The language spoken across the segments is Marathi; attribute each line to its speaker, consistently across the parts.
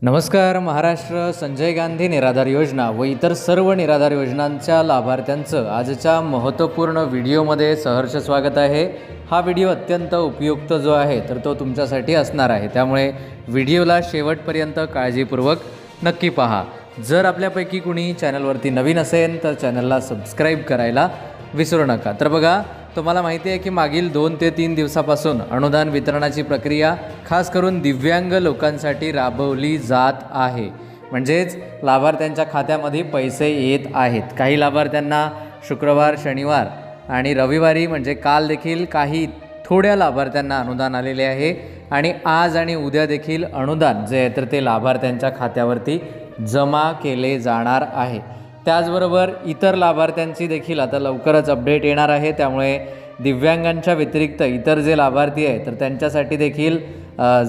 Speaker 1: नमस्कार महाराष्ट्र. संजय गांधी निराधार योजना व इतर सर्व निराधार योजनांच्या लाभार्थ्यांचं आजच्या महत्त्वपूर्ण व्हिडिओमध्ये सहर्ष स्वागत आहे. हा व्हिडिओ अत्यंत उपयुक्त जो आहे तर तो तुमच्यासाठी असणार आहे, त्यामुळे व्हिडिओला शेवटपर्यंत काळजीपूर्वक नक्की पहा. जर आपल्यापैकी कुणी चॅनलवरती नवीन असेल तर चॅनलला सबस्क्राईब करायला विसरू नका. तर बघा, तुम्हाला माहिती आहे की मागील 2 ते 3 दिवसापासून अनुदान वितरणाची प्रक्रिया खास करून दिव्यांग लोकांसाठी राबवली जात आहे. म्हणजेच लाभार्थ्यांच्या खात्यामध्ये पैसे येत आहेत. काही लाभार्थ्यांना शुक्रवार, शनिवार आणि रविवारी म्हणजे काल देखील काही थोड्या लाभार्थ्यांना अनुदान आलेले आहे आणि आज आणि उद्या देखील अनुदान जे आहे तर ते लाभार्थ्यांच्या खात्यावरती जमा केले जाणार आहे. त्याचबरोबर इतर लाभार्थ्यांची देखील आता लवकरच अपडेट येणार आहे, त्यामुळे दिव्यांगांच्या व्यतिरिक्त इतर जे लाभार्थी आहेत तर त्यांच्यासाठी देखील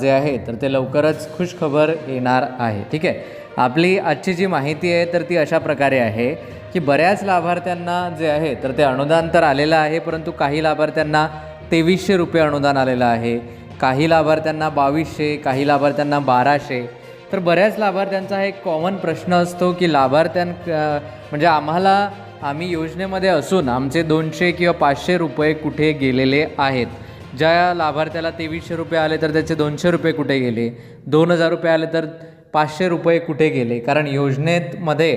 Speaker 1: जे आहे तर ते लवकरच खुशखबर येणार आहे. ठीक आहे. आपली आजची जी माहिती आहे तर ती अशा प्रकारे आहे की बऱ्याच लाभार्थ्यांना जे आहे तर ते अनुदान तर आलेलं आहे, परंतु काही लाभार्थ्यांना 2300 रुपये अनुदान आलेलं आहे, काही लाभार्थ्यांना 2200, काही लाभार्थ्यांना 1200. तर बऱ्याच लाभार्थ्यांचा एक कॉमन प्रश्न असतो की म्हणजे आम्ही योजनेमध्ये असून आमचे 200 किंवा 500 रुपये कुठे गेलेले आहेत. ज्या लाभार्थ्याला 2300 रुपये आले तर त्याचे 200 रुपये कुठे गेले, 2000 रुपये आले तर 500 रुपये कुठे गेले. कारण योजनेमध्ये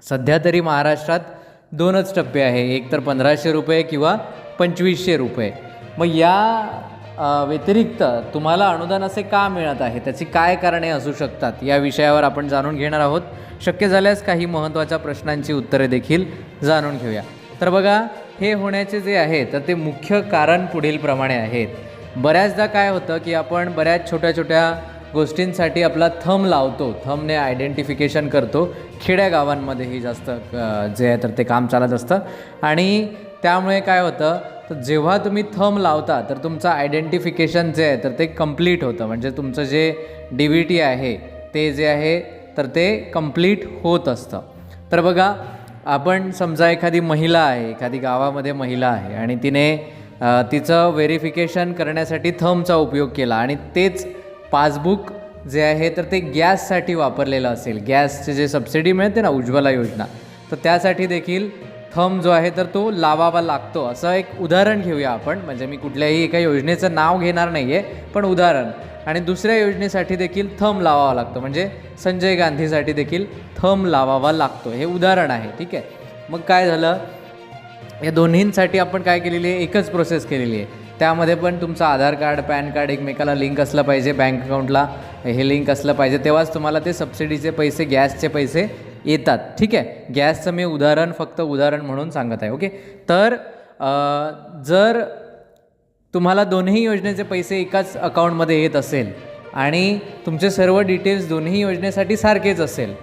Speaker 1: सध्या तरी महाराष्ट्रात 2च टप्पे आहे, एक तर 1500 रुपये किंवा 2500 रुपये. मग या व्यतिरिक्त तुम्हाला अनुदान असे का मिळत आहे, त्याची काय कारणे असू शकतात, या विषयावर आपण जाणून घेणार आहोत. शक्य झाल्यास काही महत्त्वाच्या प्रश्नांची उत्तरे देखील जाणून घेऊया. तर बघा, हे होण्याचे जे आहे तर ते मुख्य कारण पुढीलप्रमाणे आहेत. बऱ्याचदा काय होतं की आपण बऱ्याच छोट्या छोट्या गोष्टींसाठी आपला थंब लावतो, थंबने आयडेंटिफिकेशन करतो. खेड्या गावांमध्येही जास्त जे आहे तर ते काम चालत असतं आणि त्यामुळे काय होतं तर जेव्हा तुम्ही थंब लावता तर तुमचं आयडेंटिफिकेशन जे आहे तर ते कंप्लीट होतं. म्हणजे तुमचं जे DBT आहे ते जे आहे तर ते कंप्लीट होत असतं. तर बघा, आपण समजा एखादी महिला आहे, एखादी गावामध्ये महिला आहे आणि तिने तिचं व्हेरिफिकेशन करण्यासाठी थंबचा उपयोग केला आणि तेच पासबुक जे आहे तर ते गॅससाठी वापरलेलं असेल, गॅसचे जे सबसिडी मिळते ना, उज्ज्वला योजना, तर त्यासाठी देखील थंब जो आहे तर तो लावावा लागतो. असं एक उदाहरण घेऊया आपण. म्हणजे मी कुठल्याही एका योजनेचं नाव घेणार नाही आहे, पण उदाहरण. आणि दुसऱ्या योजनेसाठी देखील थंब लावावा लागतो, म्हणजे संजय गांधीसाठी देखील थंब लावावा लागतो. हे उदाहरण आहे. ठीक आहे. मग काय झालं, या दोन्हींसाठी आपण काय केलेली आहे, एकच प्रोसेस केलेली आहे. त्यामध्ये पण तुमचं आधार कार्ड, पॅन कार्ड एकमेकाला लिंक असलं पाहिजे, बँक अकाउंटला हे लिंक असलं पाहिजे, तेव्हाच तुम्हाला ते सबसिडीचे पैसे, गॅसचे पैसे येतात. ठीक आहे. गॅसचं मी फक्त उदाहरण म्हणून सांगत आहे. ओके. तर जर तुम्हाला दोन्ही योजनेचे पैसे एकाच अकाउंटमध्ये येत असेल आणि तुमचे सर्व डिटेल्स दोन्ही योजनेसाठी सारखेच असेल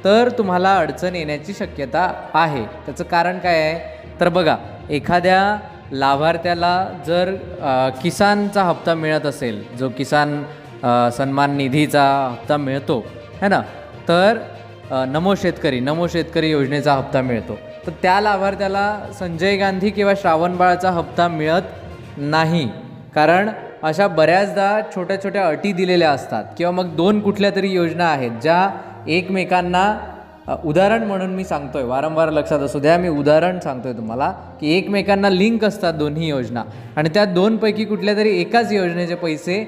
Speaker 1: तर तुम्हाला अडचण येण्याची शक्यता आहे. त्याचं कारण काय आहे तर बघा, एखाद्या लाभार्थ्याला जर किसानचा हप्ता मिळत असेल, जो किसान सन्मान निधीचा हप्ता मिळतो है ना, तर नमो शेतकरी योजनेचा हप्ता मिळतो, तर त्या लाभार्थ्याला संजय गांधी किंवा श्रावणबाळचा हप्ता मिळत नाही. कारण अशा बऱ्याचदा छोट्या छोट्या अटी दिलेल्या असतात किंवा मग 2 कुठल्या तरी योजना आहेत ज्या एकमेकांना, उदाहरण म्हणून मी सांगतोय, वारंवार लक्षात असू द्या, मी उदाहरण सांगतोय तुम्हाला की एकमेकांना लिंक असतात दोन्ही योजना आणि त्या 2 पैकी कुठल्या तरी एकाच योजनेचे पैसे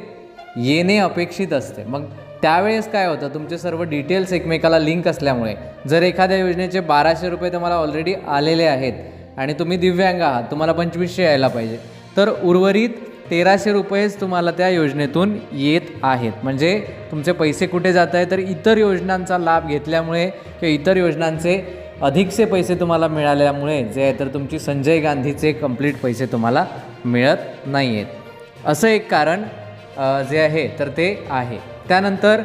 Speaker 1: येणे अपेक्षित असते. मग त्यावेळेस काय होतं, तुमचे सर्व डिटेल्स एकमेकाला लिंक असल्यामुळे जर एखाद्या योजनेचे 1200 रुपये तुम्हाला ऑलरेडी आलेले आहेत आणि तुम्ही दिव्यांग आहात, तुम्हाला 2500 यायला पाहिजे, तर उर्वरित 1300 रुपयेच तुम्हाला त्या योजनेतून येत आहेत. म्हणजे तुमचे पैसे कुठे जात आहे तर इतर योजनांचा लाभ घेतल्यामुळे किंवा इतर योजनांचे अधिकचे पैसे तुम्हाला मिळाल्यामुळे जे आहे तर तुमची संजय गांधीचे कंप्लीट पैसे तुम्हाला मिळत नाही आहेत. असं एक कारण जे आहे तर ते आहे. त्यानंतर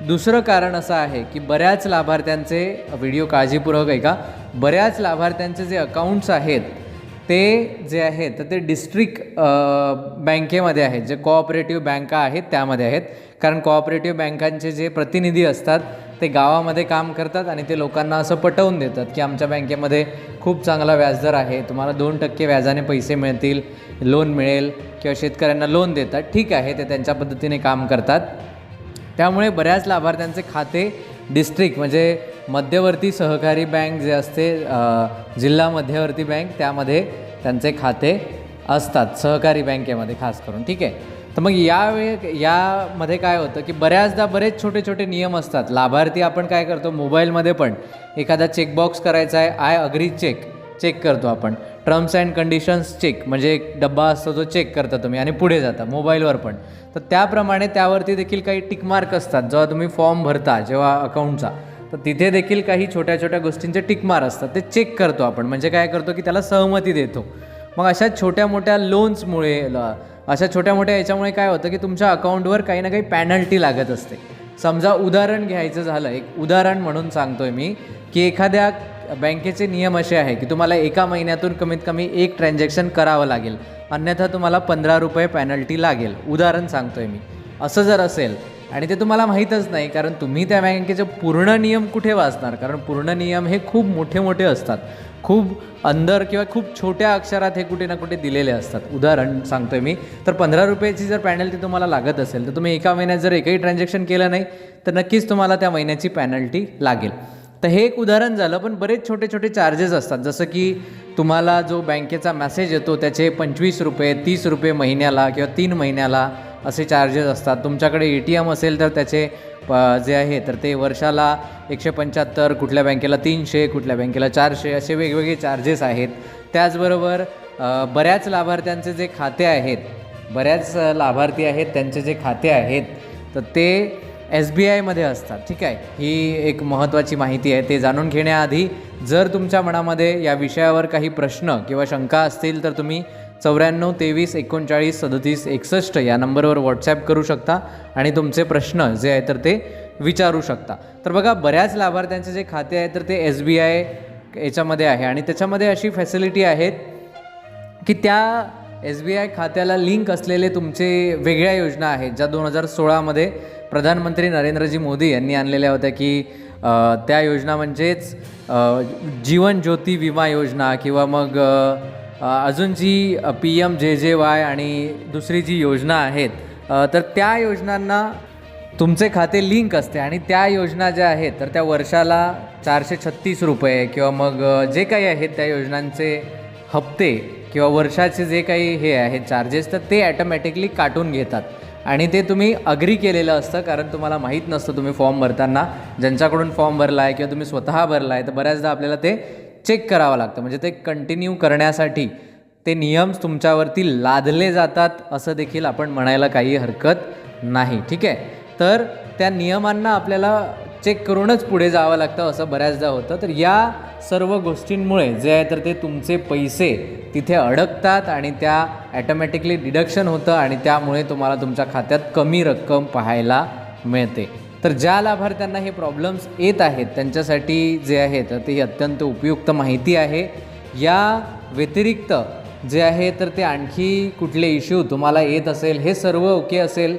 Speaker 1: दुसरं कारण असं आहे की बऱ्याच लाभार्थ्यांचे, व्हिडिओ काळजीपूर्वक ऐका, बऱ्याच लाभार्थ्यांचे जे अकाउंट्स आहेत ते जे आहेत तर ते डिस्ट्रिक्ट बँकेमध्ये आहेत, जे कोऑपरेटिव्ह बँका आहेत त्यामध्ये आहेत. कारण कोऑपरेटिव्ह बँकांचे जे प्रतिनिधी असतात ते गावामध्ये काम करतात आणि ते लोकांना असं पटवून देतात की आमच्या बँकेमध्ये खूप चांगला व्याजदर आहे, तुम्हाला 2% व्याजाने पैसे मिळतील, लोन मिळेल किंवा शेतकऱ्यांना लोन देतात. ठीक आहे, ते त्यांच्या पद्धतीने काम करतात. त्यामुळे बऱ्याच लाभार्थ्यांचे खाते डिस्ट्रिक्ट म्हणजे मध्यवर्ती सहकारी बँक जे असते जिल्हा मध्यवर्ती बँक त्यामध्ये त्यांचे खाते असतात, सहकारी बँकेमध्ये खास करून. ठीक आहे. तर मग यामध्ये काय होतं की बऱ्याचदा बरेच छोटे छोटे नियम असतात. लाभार्थी आपण काय करतो, मोबाईलमध्ये पण एखादा चेकबॉक्स करायचा आहे, आय अग्री चेक करतो आपण, टर्म्स अँड कंडिशन्स चेक म्हणजे एक डब्बा असतो तो चेक करता तुम्ही आणि पुढे जाता मोबाईलवर पण. तर त्याप्रमाणे त्यावरती देखील काही टिकमार्क असतात. जेव्हा तुम्ही फॉर्म भरता जेव्हा अकाउंटचा, तर तिथे देखील काही छोट्या छोट्या गोष्टींचे टिकमार्क असतात, ते चेक करतो आपण. म्हणजे काय करतो की त्याला सहमती देतो. मग अशा छोट्या मोठ्या लोन्समुळे, अशा छोट्या मोठ्या याच्यामुळे काय होतं की तुमच्या अकाउंटवर काही ना काही पॅनल्टी लागत असते. समजा उदाहरण घ्यायचं झालं, एक उदाहरण म्हणून सांगतोय मी की एखाद्या बँकेचे नियम असे आहे की तुम्हाला एका महिन्यातून कमीत कमी एक ट्रान्झॅक्शन करावं लागेल, अन्यथा तुम्हाला 15 रुपये पॅनल्टी लागेल. उदाहरण सांगतोय मी. असं जर असेल आणि ते तुम्हाला माहीतच नाही, कारण तुम्ही त्या बँकेचे पूर्ण नियम कुठे वाचणार, कारण पूर्ण नियम हे खूप मोठे मोठे असतात, खूप अंदर किंवा खूप छोट्या अक्षरात हे कुठे ना कुठे दिलेले असतात. उदाहरण सांगतोय मी. तर 15 रुपयाची जर पॅनल्टी तुम्हाला लागत असेल तर तुम्ही एका महिन्यात जर एकही ट्रान्झॅक्शन केलं नाही तर नक्कीच तुम्हाला त्या महिन्याची पॅनल्टी लागेल. तर हे एक उदाहरण झालं. पण बरेच छोटे छोटे चार्जेस असतात, जसं की तुम्हाला जो बँकेचा मेसेज येतो त्याचे 25 रुपये, 30 रुपये महिन्याला किंवा 3 महिन्याला असे चार्जेस असतात. तुमच्याकडे ATM असेल तर त्याचे जे आहे तर ते वर्षाला 175, कुठल्या बँकेला 300, कुठल्या बँकेला 400 असे वेगवेगळे चार्जेस आहेत. त्याचबरोबर बऱ्याच लाभार्थ्यांचे जे खाते आहेत, बऱ्याच लाभार्थी आहेत त्यांचे जे खाते आहेत तर ते SBIमध्ये असतात. ठीक आहे. ही एक महत्त्वाची माहिती आहे. ते जाणून घेण्याआधी जर तुमच्या मनामध्ये या विषयावर काही प्रश्न किंवा शंका असतील तर तुम्ही 94 23 39 37 61 या नंबरवर व्हॉट्सॲप करू शकता आणि तुमचे प्रश्न जे आहे तर ते विचारू शकता. तर बघा, बऱ्याच लाभार्थ्यांचे जे खाते आहे तर ते SBI याच्यामध्ये आहे आणि त्याच्यामध्ये अशी फॅसिलिटी आहेत की त्या SBI खात्याला लिंक असलेले तुमचे वेगळ्या योजना आहेत, ज्या 2016मध्ये प्रधानमंत्री नरेंद्रजी मोदी यांनी आणलेल्या होत्या की त्या योजना म्हणजेच जीवन ज्योती विमा योजना किंवा मग अजून जी PMJJY आणि दुसरी जी योजना आहेत तर त्या योजनांना तुमचे खाते लिंक असते आणि त्या योजना ज्या आहेत तर त्या वर्षाला 436 रुपये किंवा मग जे काही आहेत त्या योजनांचे हप्ते किंवा वर्षाचे जे काही हे आहेत चार्जेस तर ते ॲटोमॅटिकली काटून घेतात आणि ते तुम्ही अग्री केलेलं असतं, कारण तुम्हाला माहीत नसतं तुम्ही फॉर्म भरताना ज्यांच्याकडून फॉर्म भरला आहे किंवा तुम्ही स्वतः भरला आहे तर बऱ्याचदा आपल्याला ते चेक करावं लागतं. म्हणजे ते कंटिन्यू करण्यासाठी ते नियम तुमच्यावरती लादले जातात असं देखील आपण म्हणायला काही हरकत नाही. ठीक आहे. तर त्या नियमांना आपल्याला चेक करूनच पुढे जावं लागतं असं बऱ्याचदा होतं. तर या सर्व गोष्टींमुळे जे आहे तर ते तुमचे पैसे तिथे अडकतात आणि त्या ॲटोमॅटिकली डिडक्शन होतं आणि त्यामुळे तुम्हाला तुमच्या खात्यात कमी रक्कम पाहायला मिळते. तर ज्या लाभार्थ्यांना हे प्रॉब्लेम्स येत आहेत त्यांच्यासाठी जे आहे तर ते अत्यंत उपयुक्त माहिती आहे. या व्यतिरिक्त जे आहे तर ते आणखी कुठले इश्यू तुम्हाला येत असेल, हे सर्व ओके असेल,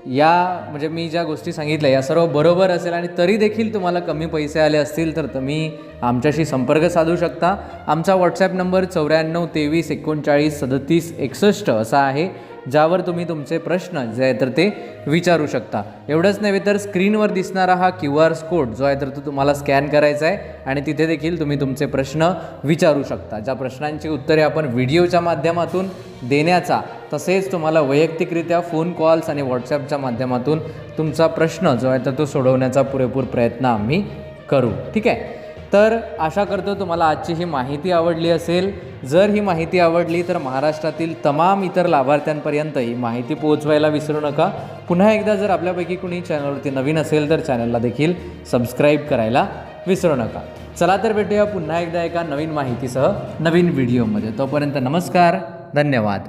Speaker 1: या म्हणजे मी ज्या गोष्टी सांगितल्या या सर्व बरोबर असेल आणि तरी देखील तुम्हाला कमी पैसे आले असतील तर तुम्ही आमच्याशी संपर्क साधू शकता. आमचा व्हॉट्सॲप नंबर 94 23 39 37 61 असा आहे, ज्यावर तुम्ही तुमचे प्रश्न जे आहे तर ते विचारू शकता. एवढंच नव्हे तर स्क्रीनवर दिसणारा हा QR कोड जो आहे तर तो तुम्हाला स्कॅन करायचा आहे आणि तिथे देखील तुम्ही तुमचे प्रश्न विचारू शकता. ज्या प्रश्नांची उत्तरे आपण व्हिडिओच्या माध्यमातून देण्याचा, तसेच तुम्हाला वैयक्तिकरित्या फोन कॉल्स आणि व्हॉट्सॲपच्या माध्यमातून तुमचा प्रश्न जो आहे तर तो सोडवण्याचा पुरेपूर प्रयत्न आम्ही करू. ठीक आहे. तर आशा करतो तुम्हाला आजची ही माहिती आवडली असेल. जर ही माहिती आवडली तर महाराष्ट्रातील तमाम इतर लाभार्थ्यांपर्यंत ही माहिती पोहोचवायला विसरू नका. पुन्हा एकदा जर आपल्यापैकी कुणी चॅनलवरती नवीन असेल तर चॅनलला देखील सबस्क्राईब करायला विसरू नका. चला तर भेटूया पुन्हा एकदा एका नवीन माहितीसह नवीन व्हिडिओमध्ये. तोपर्यंत नमस्कार, धन्यवाद.